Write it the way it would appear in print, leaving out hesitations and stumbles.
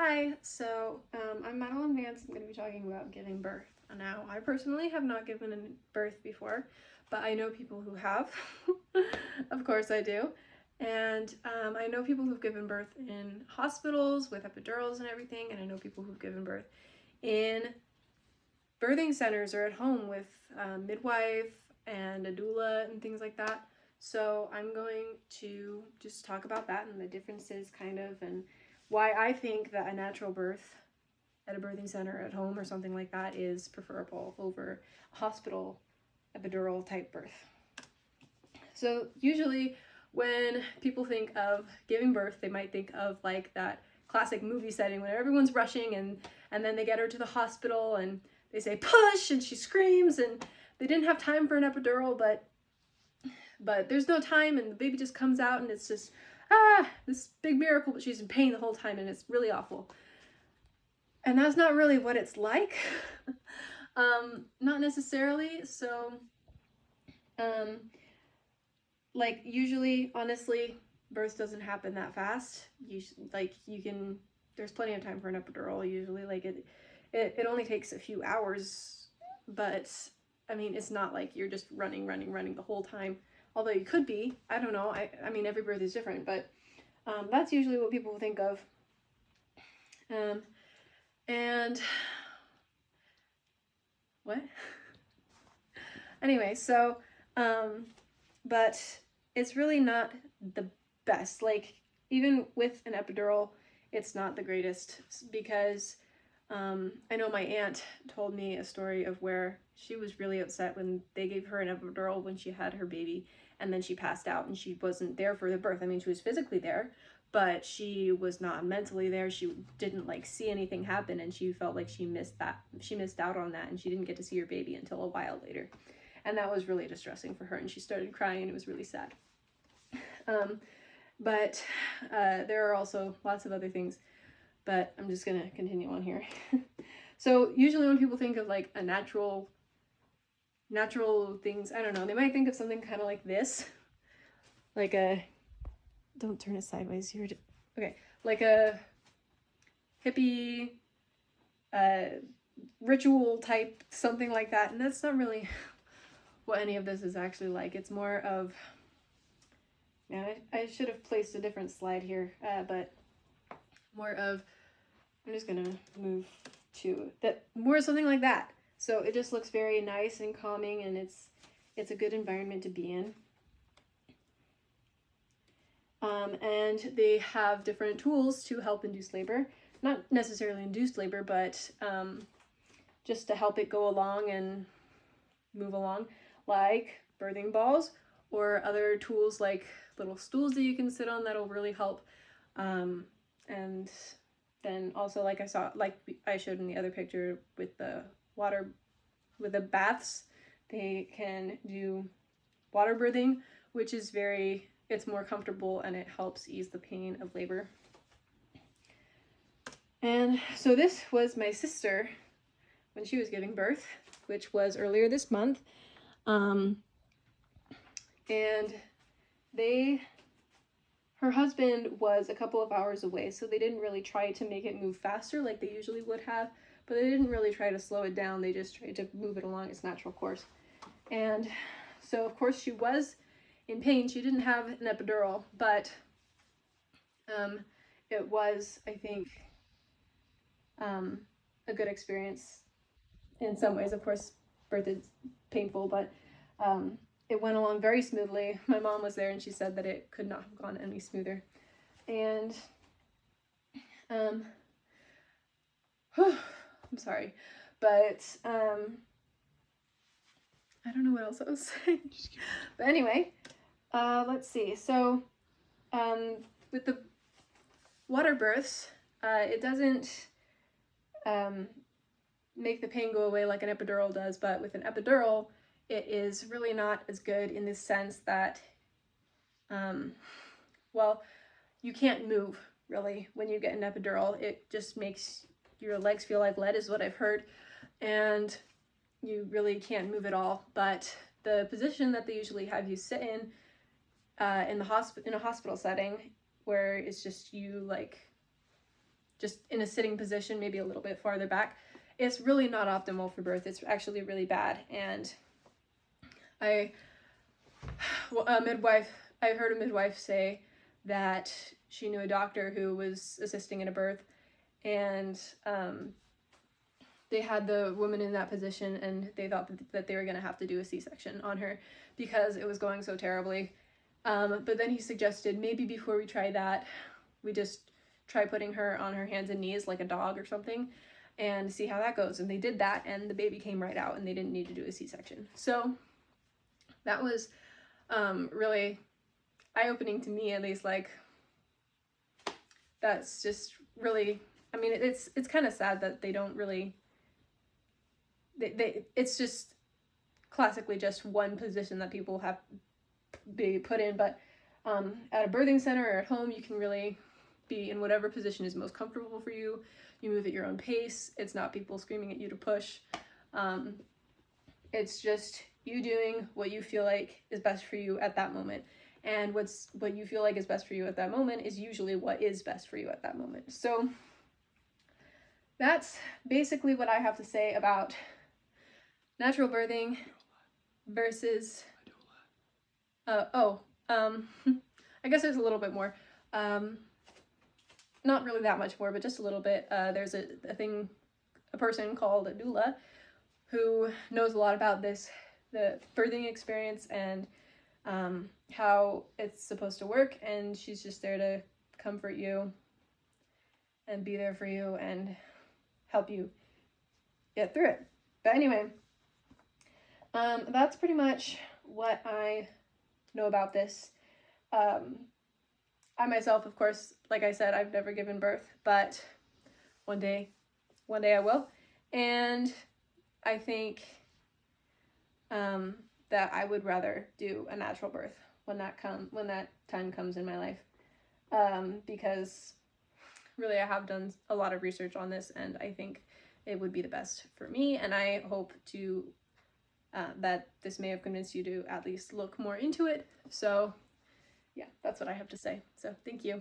Hi, I'm Madeline Vance. I'm going to be talking about giving birth. Now, I personally have not given birth before, but I know people who have. Of course, I do. And I know people who've given birth in hospitals with epidurals and everything, and I know people who've given birth in birthing centers or at home with a midwife and a doula and things like that. So I'm going to just talk about that and the differences, kind of, and why I think that a natural birth at a birthing center at home or something like that is preferable over a hospital epidural type birth. So usually when people think of giving birth, they might think of like that classic movie setting when everyone's rushing and then they get her to the hospital and they say push and she screams and they didn't have time for an epidural, but there's no time and the baby just comes out and it's just this big miracle, but she's in pain the whole time and it's really awful. And that's not really what it's like. Not necessarily. So like usually, honestly, birth doesn't happen that fast. There's plenty of time for an epidural usually. It only takes a few hours, but I mean, it's not like you're just running the whole time. Although you could be, I don't know. I mean, every birth is different, but that's usually what people think of. And what? Anyway, but it's really not the best. Like, even with an epidural, it's not the greatest because I know my aunt told me a story of where she was really upset when they gave her an epidural when she had her baby and then she passed out and she wasn't there for the birth. I mean, she was physically there, but she was not mentally there. She didn't like see anything happen and she felt like she missed out on that and she didn't get to see her baby until a while later. And that was really distressing for her and she started crying and it was really sad. But there are also lots of other things, but I'm just gonna continue on here. So usually when people think of like a natural things, I don't know, they might think of something kind of like this, like don't turn it sideways here. Okay, like a hippie ritual type, something like that, and that's not really what any of this is actually like. It's more of, man, I should have placed a different slide here, but more of, I'm just gonna move to that, more something like that. So it just looks very nice and calming and it's a good environment to be in. And they have different tools to help induce labor. Not necessarily induce labor, but just to help it go along and move along, like birthing balls or other tools like little stools that you can sit on that'll really help. And then also, like I showed in the other picture with the baths, they can do water birthing, which is it's more comfortable and it helps ease the pain of labor. And so this was my sister when she was giving birth, which was earlier this month. And her husband was a couple of hours away, so they didn't really try to make it move faster like they usually would have, but they didn't really try to slow it down. They just tried to move it along its natural course. And so, of course, she was in pain. She didn't have an epidural, but it was, I think, a good experience in some ways. Of course, birth is painful, but it went along very smoothly. My mom was there and she said that it could not have gone any smoother. And I'm sorry, but I don't know what else I was saying. But anyway, let's see. So with the water births, it doesn't make the pain go away like an epidural does, but with an epidural, it is really not as good in the sense that, well, you can't move really when you get an epidural. It just makes your legs feel like lead is what I've heard, and you really can't move at all. But the position that they usually have you sit in a hospital setting, where it's just you like just in a sitting position, maybe a little bit farther back, it's really not optimal for birth. It's actually really bad. And I heard a midwife say that she knew a doctor who was assisting in a birth, and they had the woman in that position, and they thought that they were going to have to do a C-section on her because it was going so terribly. But then he suggested maybe before we try that, we just try putting her on her hands and knees like a dog or something and see how that goes. And they did that, and the baby came right out, and they didn't need to do a C-section. So that was really eye-opening to me, at least. Like, that's just really, I mean, it's kind of sad that they don't really, it's just classically just one position that people have be put in, but at a birthing center or at home, you can really be in whatever position is most comfortable for you. You move at your own pace. It's not people screaming at you to push. It's just you doing what you feel like is best for you at that moment. And what you feel like is best for you at that moment is usually what is best for you at that moment. So that's basically what I have to say about natural birthing versus I guess there's a little bit more. Not really that much more, but just a little bit. There's a person called a doula who knows a lot about this, the birthing experience, and how it's supposed to work, and she's just there to comfort you and be there for you and help you get through it. But anyway, that's pretty much what I know about this. I myself, of course, like I said, I've never given birth, but one day I will. And I think that I would rather do a natural birth when that time comes in my life, because really I have done a lot of research on this, and I think it would be the best for me, and I hope to that this may have convinced you to at least look more into it. So yeah, that's what I have to say. So thank you.